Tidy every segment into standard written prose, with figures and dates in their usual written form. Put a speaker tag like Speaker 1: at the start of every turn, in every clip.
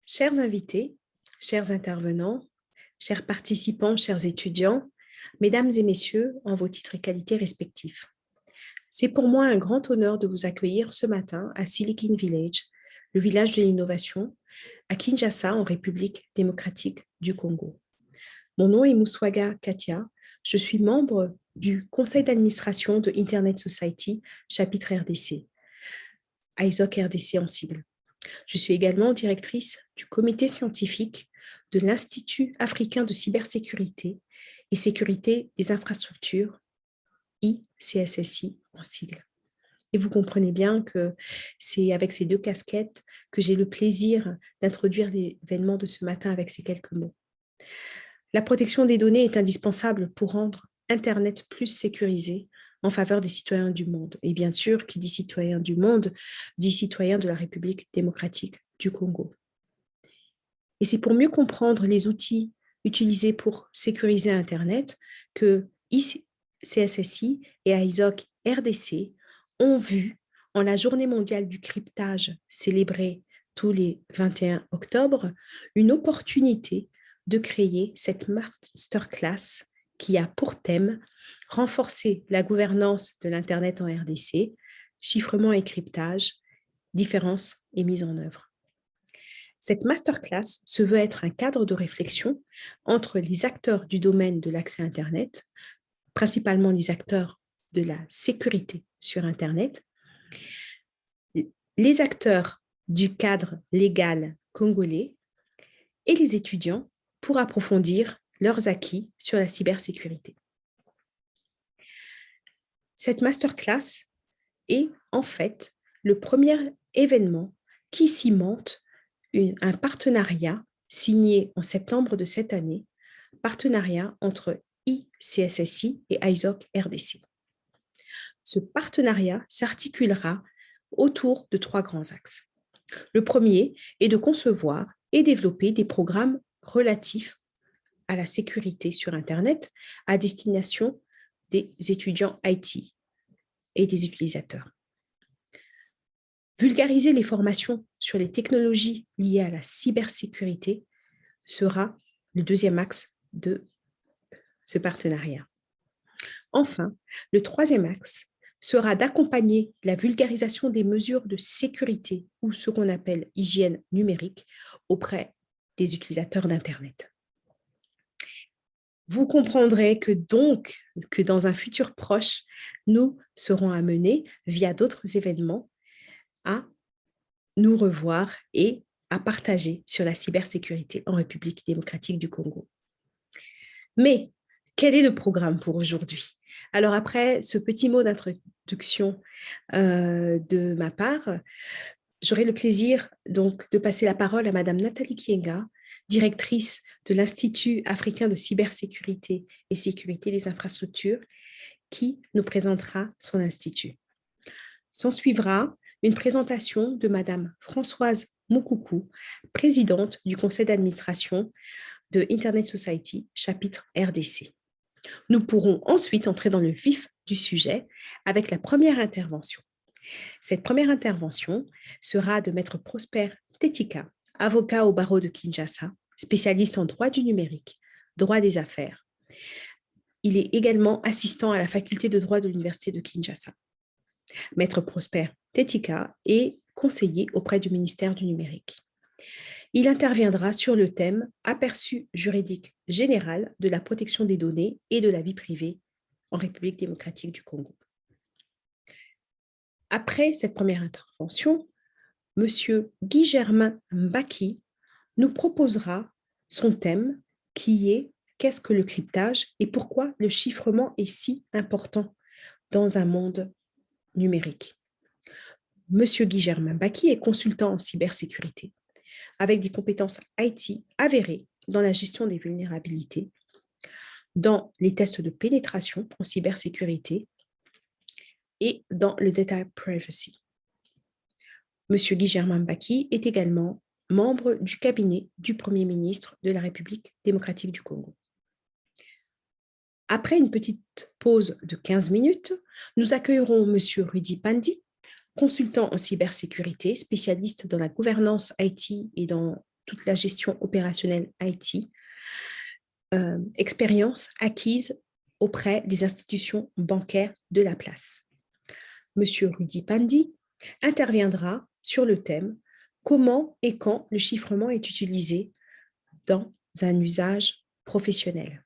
Speaker 1: Chers invités, chers intervenants, chers participants, chers étudiants, mesdames et messieurs, en vos titres et qualités respectifs. C'est pour moi un grand honneur de vous accueillir ce matin à Silicon Village, le village de l'innovation, à Kinshasa, en République démocratique du Congo. Mon nom est Mouswaga Katia, je suis membre du conseil d'administration de Internet Society, chapitre RDC, ISOC RDC en sigle. Je suis également directrice du comité scientifique de l'Institut africain de cybersécurité et sécurité des infrastructures, ICSSI en sigle. Et vous comprenez bien que c'est avec ces deux casquettes que j'ai le plaisir d'introduire l'événement de ce matin avec ces quelques mots. La protection des données est indispensable pour rendre Internet plus sécurisé en faveur des citoyens du monde. Et bien sûr, qui dit citoyens du monde, dit citoyens de la République démocratique du Congo. Et c'est pour mieux comprendre les outils utilisés pour sécuriser Internet que ICSSI et ISOC RDC ont vu, en la journée mondiale du cryptage célébrée tous les 21 octobre, une opportunité de créer cette masterclass qui a pour thème renforcer la gouvernance de l'Internet en RDC, chiffrement et cryptage, différence et mise en œuvre. Cette masterclass se veut être un cadre de réflexion entre les acteurs du domaine de l'accès à Internet, principalement les acteurs de la sécurité sur Internet, les acteurs du cadre légal congolais et les étudiants pour approfondir leurs acquis sur la cybersécurité. Cette masterclass est en fait le premier événement qui cimente un partenariat signé en septembre de cette année, partenariat entre ICSSI et ISOC RDC. Ce partenariat s'articulera autour de 3 grands axes. Le premier est de concevoir et développer des programmes relatifs à la sécurité sur Internet à destination des étudiants IT et des utilisateurs. Vulgariser les formations sur les technologies liées à la cybersécurité sera le deuxième axe de ce partenariat. Enfin, le troisième axe sera d'accompagner la vulgarisation des mesures de sécurité ou ce qu'on appelle hygiène numérique auprès des utilisateurs d'Internet. Vous comprendrez que donc, que dans un futur proche, nous serons amenés, via d'autres événements, à nous revoir et à partager sur la cybersécurité en République démocratique du Congo. Mais quel est le programme pour aujourd'hui? Alors après ce petit mot d'introduction de ma part, j'aurai le plaisir donc de passer la parole à Madame Nathalie Kienga, directrice de l'Institut africain de cybersécurité et sécurité des infrastructures, qui nous présentera son institut. S'en suivra une présentation de Madame Françoise Moukoukou, présidente du conseil d'administration de Internet Society, chapitre RDC. Nous pourrons ensuite entrer dans le vif du sujet avec la première intervention. Cette première intervention sera de Maître Prosper Tetika, avocat au barreau de Kinshasa, spécialiste en droit du numérique, droit des affaires. Il est également assistant à la faculté de droit de l'université de Kinshasa. Maître Prosper Tetika est conseiller auprès du ministère du numérique. Il interviendra sur le thème « Aperçu juridique général de la protection des données et de la vie privée en République démocratique du Congo ». Après cette première intervention, M. Guy-Germain Mbaki nous proposera son thème qui est « Qu'est-ce que le cryptage et pourquoi le chiffrement est si important dans un monde numérique ?» M. Guy-Germain Mbaki est consultant en cybersécurité avec des compétences IT avérées dans la gestion des vulnérabilités, dans les tests de pénétration en cybersécurité et dans le data privacy. M. Guy-Germain Mbaki est également membre du cabinet du Premier ministre de la République démocratique du Congo. Après une petite pause de 15 minutes, nous accueillerons M. Rudy Pandi, consultant en cybersécurité, spécialiste dans la gouvernance IT et dans toute la gestion opérationnelle IT, expérience acquise auprès des institutions bancaires de la place. Monsieur Rudy Pandi interviendra sur le thème « Comment et quand le chiffrement est utilisé dans un usage professionnel ».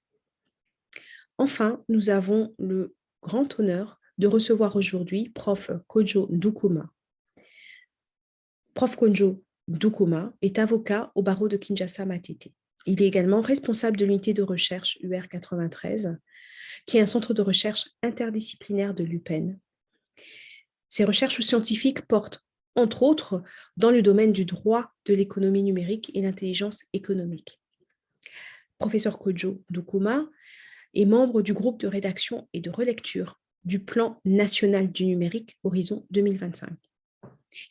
Speaker 1: Enfin, nous avons le grand honneur de recevoir aujourd'hui Prof. Kojo Ndukuma. Prof. Kojo Ndukuma est avocat au barreau de Kinshasa-Matete. Il est également responsable de l'unité de recherche UR 93, qui est un centre de recherche interdisciplinaire de l'UPenn. Ces recherches scientifiques portent, entre autres, dans le domaine du droit de l'économie numérique et l'intelligence économique. Professeur Kojo Ndukuma est membre du groupe de rédaction et de relecture du Plan national du numérique Horizon 2025.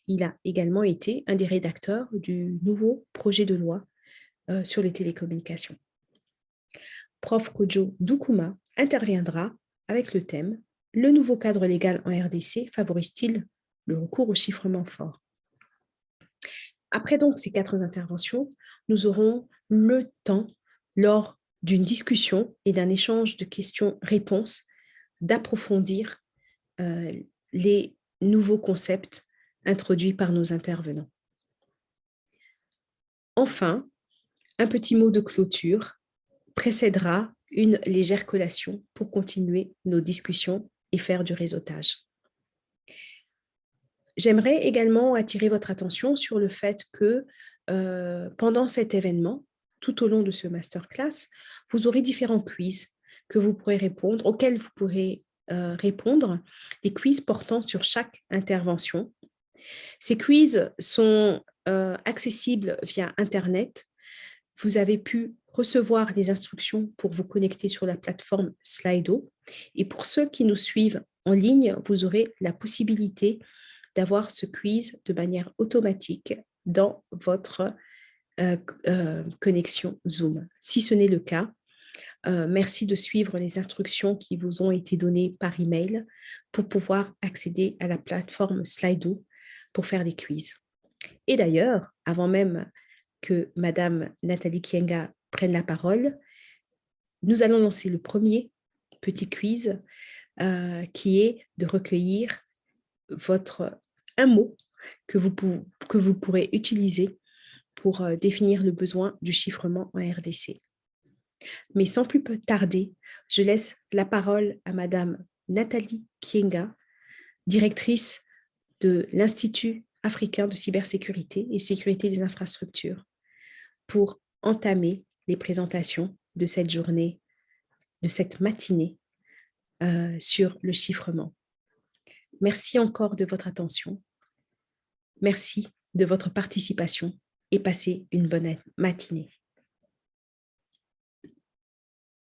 Speaker 1: Il a également été un des rédacteurs du nouveau projet de loi sur les télécommunications. Prof. Kojo Ndukuma interviendra avec le thème « Le nouveau cadre légal en RDC favorise-t-il le recours au chiffrement fort ?» Après donc ces 4 interventions, nous aurons le temps, lors d'une discussion et d'un échange de questions-réponses, d'approfondir les nouveaux concepts introduits par nos intervenants. Enfin, un petit mot de clôture précédera une légère collation pour continuer nos discussions et faire du réseautage. J'aimerais également attirer votre attention sur le fait que pendant cet événement, tout au long de ce masterclass, vous aurez différents quiz que vous pourrez répondre, auxquels vous pourrez répondre, des quiz portant sur chaque intervention. Ces quiz sont accessibles via Internet. Vous avez pu recevoir les instructions pour vous connecter sur la plateforme Slido. Et pour ceux qui nous suivent en ligne, vous aurez la possibilité d'avoir ce quiz de manière automatique dans votre connexion Zoom. Si ce n'est le cas, merci de suivre les instructions qui vous ont été données par email pour pouvoir accéder à la plateforme Slido pour faire les quiz. Et d'ailleurs, avant même que Madame Nathalie Kienga prenne la parole, nous allons lancer le premier petit quiz qui est de recueillir un mot que vous pourrez utiliser pour définir le besoin du chiffrement en RDC. Mais sans plus tarder, je laisse la parole à Madame Nathalie Kienga, directrice de l'Institut africain de cybersécurité et sécurité des infrastructures, pour entamer les présentations de cette journée, de cette matinée sur le chiffrement. Merci encore de votre attention. Merci de votre participation et passez une bonne matinée.